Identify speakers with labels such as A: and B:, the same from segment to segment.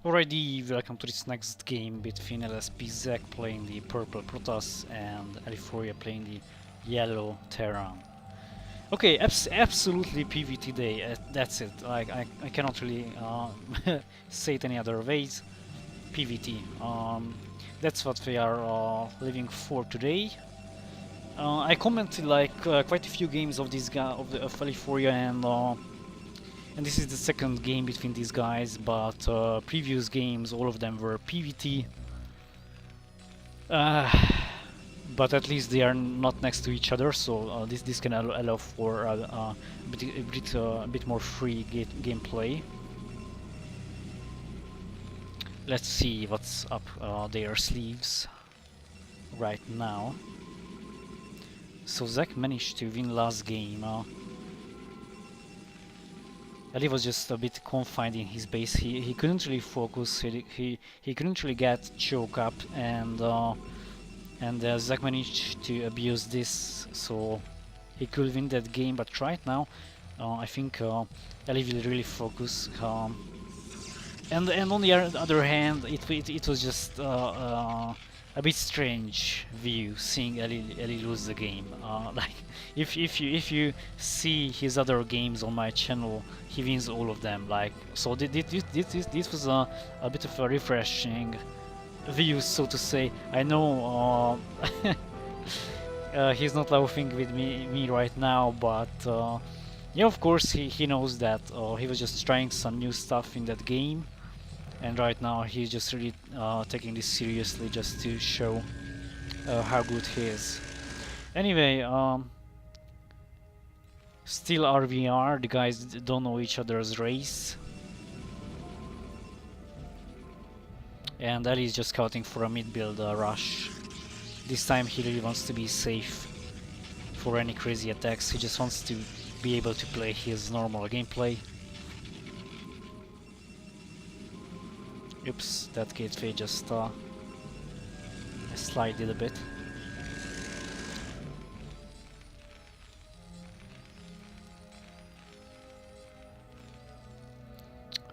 A: Alrighty, welcome to this next game between LsP ZaK playing the purple Protoss and AliFoRiA playing the yellow Terran. Okay, absolutely PvT day, that's it. Like, I cannot really say it any other ways. PvT. That's what we are living for today. I commented like quite a few games of this guy of AliFoRiA and this is the second game between these guys, but previous games, all of them were PvT. But at least they are not next to each other, so this can allow for a bit more free gameplay. Let's see what's up their sleeves right now. So ZaK managed to win last game. Ali was just a bit confined in his base. He couldn't really focus. He couldn't really get choke up, and ZaK managed to abuse this, so he could win that game. But right now, I think Ali will really focus. And on the other hand, it was just a bit strange view seeing Ali lose the game. Like if you see his other games on my channel, he wins all of them. Like, so this was a bit of a refreshing view, so to say. I know he's not laughing with me right now, but yeah, of course he knows that he was just trying some new stuff in that game. And right now he's just really taking this seriously, just to show how good he is. Anyway, still RVR, the guys don't know each other's race. And Ali is just scouting for a mid-build rush. This time he really wants to be safe for any crazy attacks. He just wants to be able to play his normal gameplay. Oops, that gateway just slided a bit.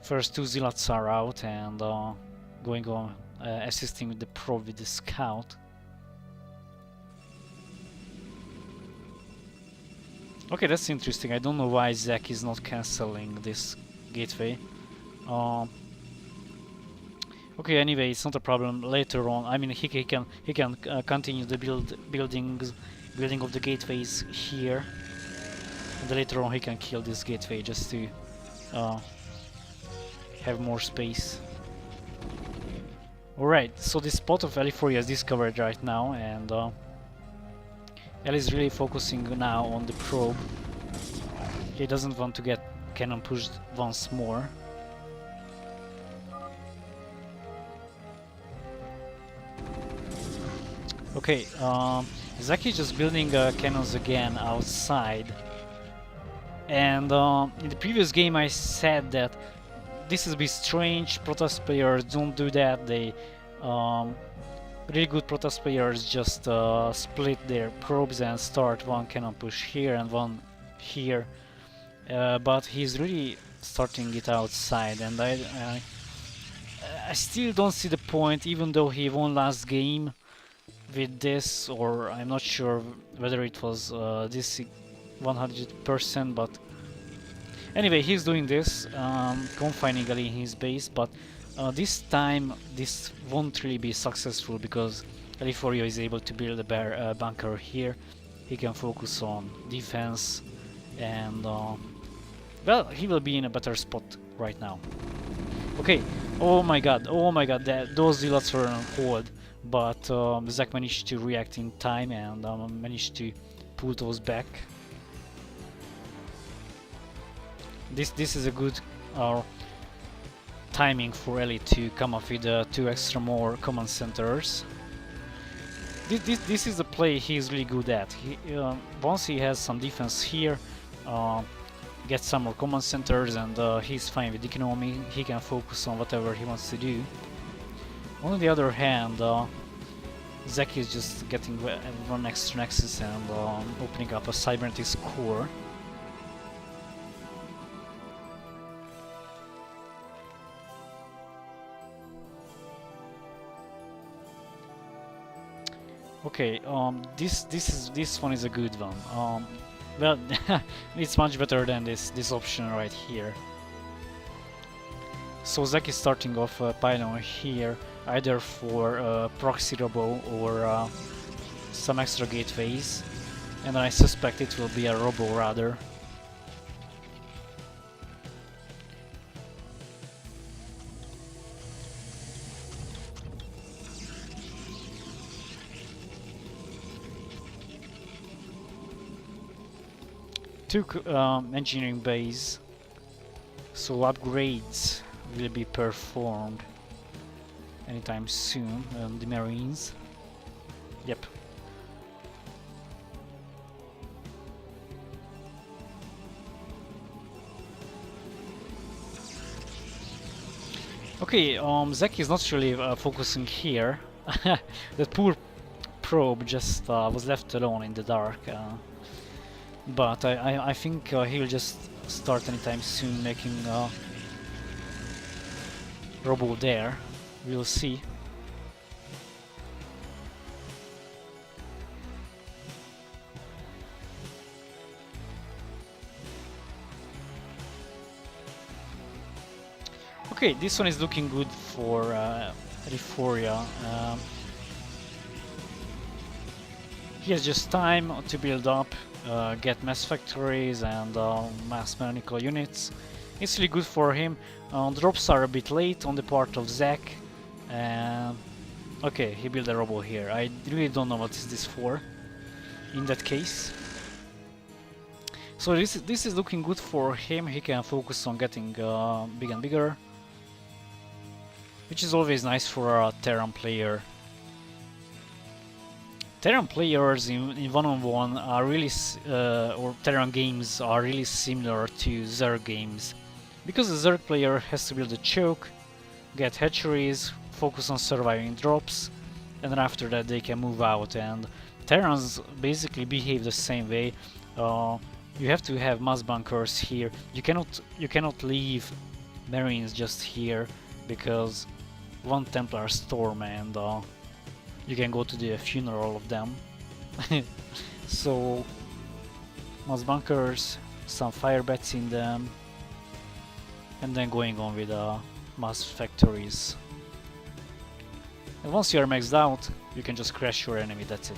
A: First two zealots are out and going on assisting with the probe with the scout. Okay, that's interesting. I don't know why ZaK is not cancelling this gateway. Okay, anyway, it's not a problem. Later on, I mean, he can continue the building of the gateways here, and later on he can kill this gateway just to have more space. Alright, so this spot of AliFoRiA is discovered right now, and Ali is really focusing now on the probe. He doesn't want to get cannon pushed once more. Okay, ZaK is just building cannons again outside, and in the previous game I said that this is a bit strange. Protoss players don't do that. They really good Protoss players just split their probes and start one cannon push here and one here, but he's really starting it outside, and I still don't see the point, even though he won last game with this, or I'm not sure whether it was this 100%, but anyway, he's doing this, confining Ali in his base, but this time this won't really be successful because AliFoRiA is able to build a bunker here. He can focus on defense, and well, he will be in a better spot right now. Okay, oh my god, those zealots were on hold. But ZaK managed to react in time and managed to pull those back. This is a good timing for Ali to come up with 2 extra more command centers. This is the play he's really good at. Once he has some defense here, gets some more command centers, and he's fine with economy. He can focus on whatever he wants to do. On the other hand, ZaK is just getting one extra nexus and opening up a cybernetics core. Okay, this one is a good one. Well, it's much better than this option right here. So ZaK is starting off a pylon here, either for proxy robo or some extra gateways, and I suspect it will be a robo rather. Two engineering base, so upgrades will be performed anytime soon on the Marines. Yep. Okay, ZaK is not really focusing here. That poor probe just was left alone in the dark. But I think he'll just start anytime soon making robo there. We'll see. Okay, this one is looking good for AliFoRiA. He has just time to build up, get mass factories and mass mechanical units. It's really good for him. Drops are a bit late on the part of ZaK. Okay, he built a robo here. I really don't know what is this for in that case. So this is looking good for him. He can focus on getting big and bigger, which is always nice for a Terran player. Terran players in one-on-one are really, or Terran games are really similar to Zerg games, because the Zerg player has to build a choke, get hatcheries, focus on surviving drops, and then after that they can move out. And Terrans basically behave the same way. You have to have mass bunkers here. You cannot leave Marines just here, because one Templar storm and you can go to the funeral of them. So mass bunkers, some fire bats in them, and then going on with mass factories. And once you are maxed out, you can just crash your enemy, that's it.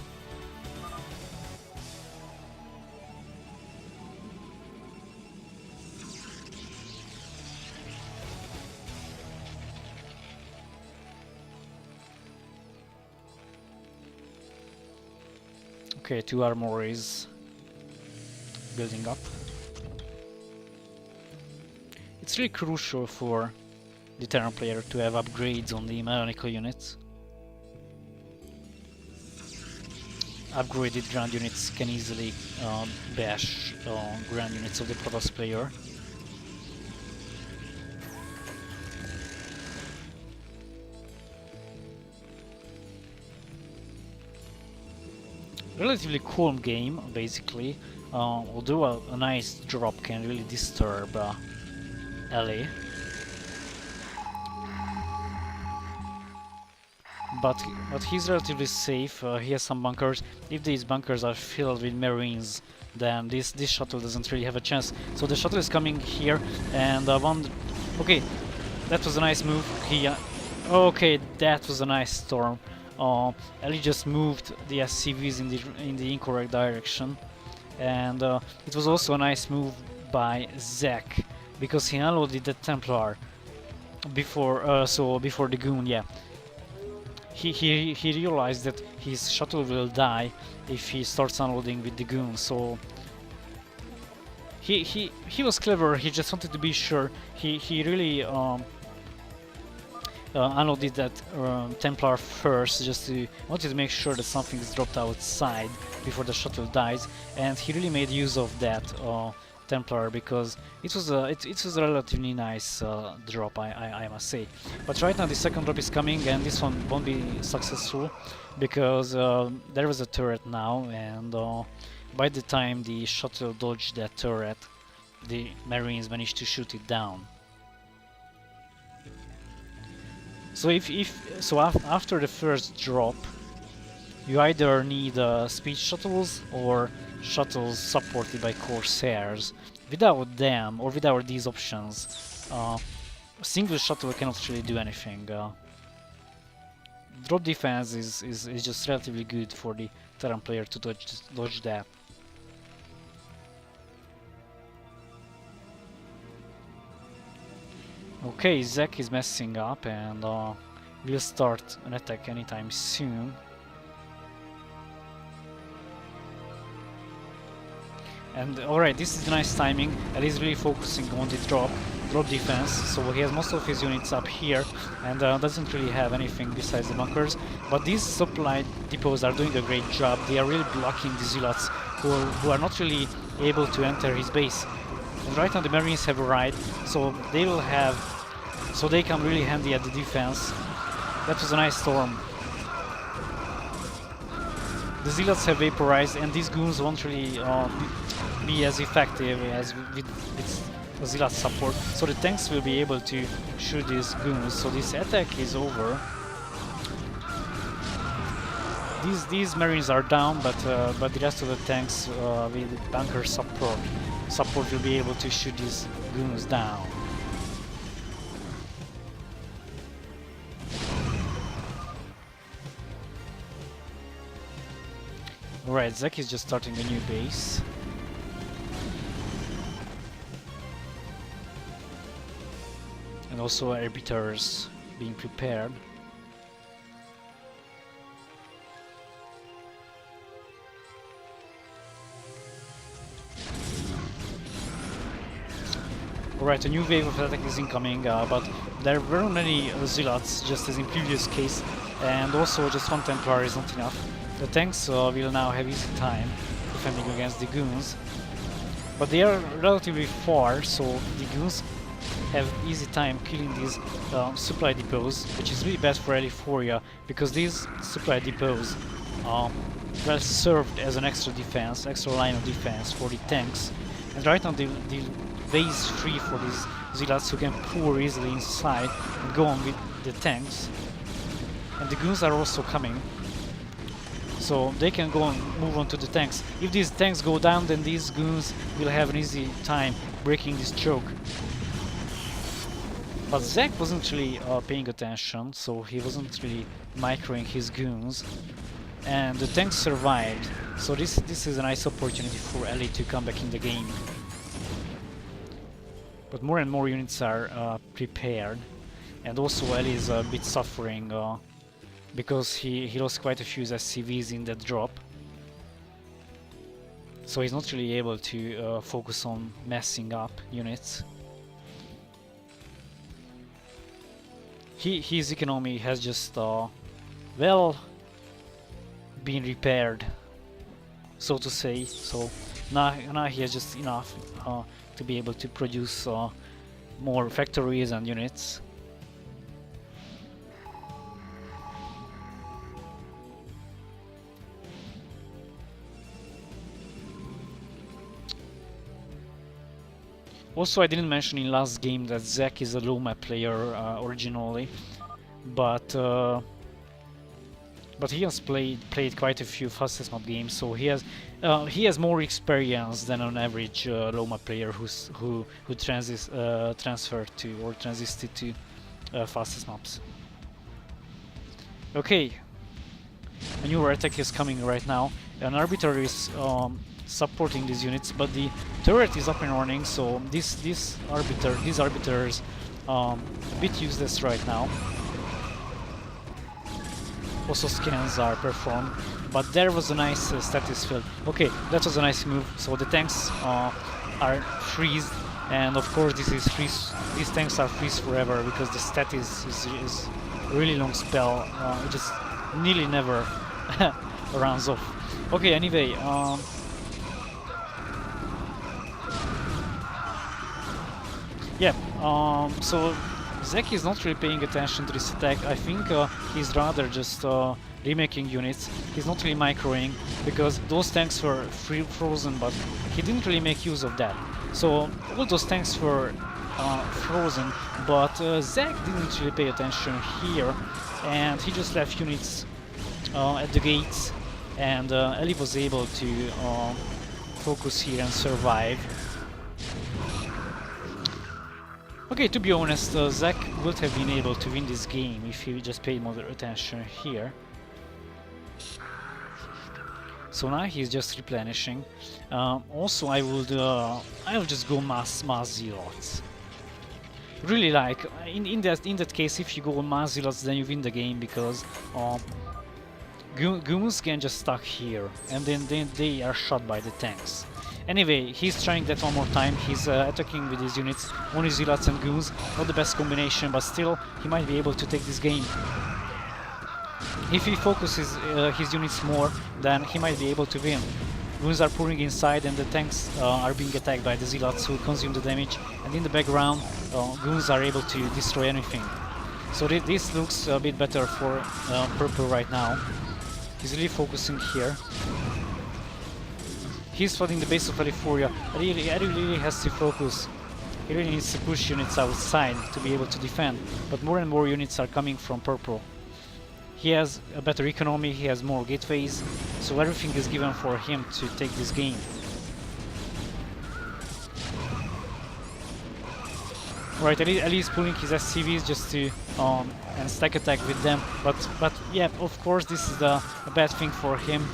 A: Okay, 2 armories building up. It's really crucial for the Terran player to have upgrades on the mechanical units. Upgraded ground units can easily bash ground units of the Protoss player. Relatively calm game, basically, although a nice drop can really disturb LA. But he's relatively safe. He has some bunkers. If these bunkers are filled with Marines, then this shuttle doesn't really have a chance. So the shuttle is coming here, and one. Okay, that was a nice move. Okay, that was a nice storm. Ellie just moved the SCVs in the incorrect direction, and it was also a nice move by ZaK, because he unloaded the Templar before before the Goon. Yeah, he realized that his shuttle will die if he starts unloading with the Goon. So he was clever. He just wanted to be sure. He really unloaded that Templar first, just to wanted to make sure that something is dropped outside before the shuttle dies, and he really made use of that Templar, because it was a relatively nice drop, I must say. But right now the second drop is coming, and this one won't be successful, because there was a turret now, and by the time the shuttle dodged that turret, the Marines managed to shoot it down. So after the first drop, You either need speed shuttles or shuttles supported by Corsairs. Without them, or without these options, a single shuttle cannot really do anything. Drop defense is just relatively good for the Terran player to dodge that. Okay, ZaK is messing up and will start an attack anytime soon. And alright, this is nice timing, and he's really focusing on the drop defense, so he has most of his units up here and doesn't really have anything besides the bunkers. But these supply depots are doing a great job. They are really blocking the zealots who are not really able to enter his base. And right now the Marines have arrived, so they will have, so they come really handy at the defense. That was a nice storm. The zealots have vaporized, and these goons won't really be as effective as with the zealot support. So the tanks will be able to shoot these goons. So this attack is over. These Marines are down, but the rest of the tanks with bunker support will be able to shoot these goons down. Alright, ZaK is just starting a new base. And also arbiters being prepared. Alright, a new wave of attack is incoming, but there were many zealots, just as in previous case, and also just one Templar is not enough. The tanks will now have easy time defending against the goons, but they are relatively far, so the goons have easy time killing these supply depots, which is really bad for AliFoRiA, because these supply depots well served as an extra defense, extra line of defense for the tanks. And right now the way is free for these zealots who can pour easily inside and go on with the tanks. And the goons are also coming, so they can go and move on to the tanks. If these tanks go down, then these goons will have an easy time breaking this choke. But ZaK wasn't really paying attention, so he wasn't really microing his goons. And the tanks survived, so this is a nice opportunity for Ali to come back in the game. But more and more units are prepared, and also Ali is a bit suffering because he lost quite a few SCVs in that drop. So he's not really able to focus on messing up units. His economy has just well been repaired, so to say. So now he has just enough to be able to produce more factories and units. Also, I didn't mention in last game that ZaK is a low map player originally, but he has played quite a few fastest map games, so he has more experience than an average low map player who transferred to or transisted to fastest maps. Okay, a new attack is coming right now. An arbiter is supporting these units, but the turret is up and running, so these arbiters a bit useless right now. Also scans are performed, but there was a nice status field. Okay, that was a nice move. So the tanks are freezed, and of course these tanks are freeze forever because the status is a really long spell. It just nearly never runs off. Okay, anyway, so ZaK is not really paying attention to this attack. I think he's rather just remaking units. He's not really microing because those tanks were frozen, but he didn't really make use of that. So all those tanks were frozen, but ZaK didn't really pay attention here, and he just left units at the gates, and Ellie was able to focus here and survive. Okay, to be honest, ZaK would have been able to win this game if he just paid more attention here. So now he's just replenishing. Also, I'll just go mass zealots. Really, like in that case, if you go mass zealots, then you win the game, because goons can just stuck here, and then they are shot by the tanks. Anyway, he's trying that one more time. He's attacking with his units, only zealots and goons. Not the best combination, but still, he might be able to take this game. If he focuses his units more, then he might be able to win. Goons are pouring inside, and the tanks are being attacked by the zealots who consume the damage. And in the background, goons are able to destroy anything. So this looks a bit better for purple right now. He's really focusing here. He's flooding the base of AliFoRiA. really has to focus. He really needs to push units outside to be able to defend, but more and more units are coming from purple. He has a better economy, he has more gateways, so everything is given for him to take this game. Right, Ali is pulling his SCVs just to and stack attack with them, but yeah, of course this is a bad thing for him.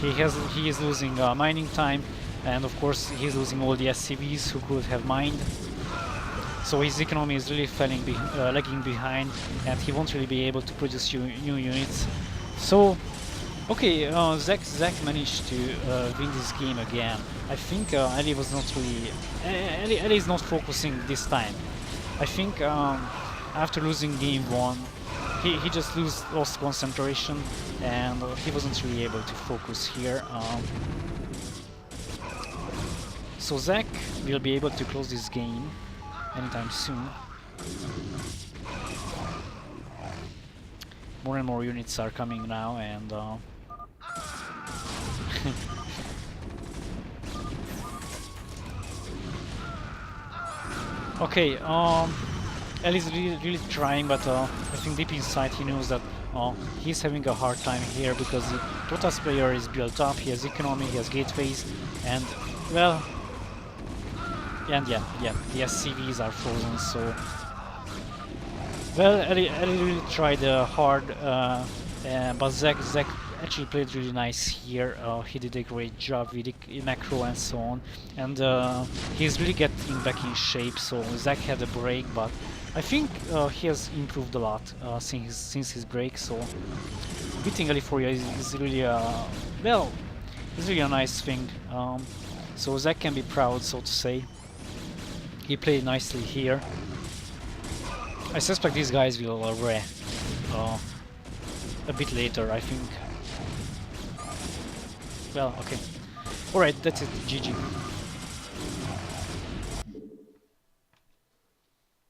A: He is losing mining time, and of course he's losing all the SCVs who could have mined. So his economy is really lagging behind, and he won't really be able to produce new units. So, okay, ZaK managed to win this game again. I think Ali was not really... Ali is not focusing this time. I think after losing game 1, he just lost concentration, and he wasn't really able to focus here. So ZaK will be able to close this game anytime soon. More and more units are coming now, and okay, Ellie's really trying, but I think deep inside he knows that he's having a hard time here, because the Protoss player is built up, he has economy, he has gateways, and well, and yeah, the SCVs are frozen, so... Well, Ellie really tried hard, but ZaK actually played really nice here. He did a great job with the macro and so on, and he's really getting back in shape, so ZaK had a break, but I think he has improved a lot since his break, so beating AliFoRiA is really well, it's really a nice thing. So ZaK can be proud, so to say. He played nicely here. I suspect these guys will re a bit later, I think. Well, okay. Alright, that's it. GG.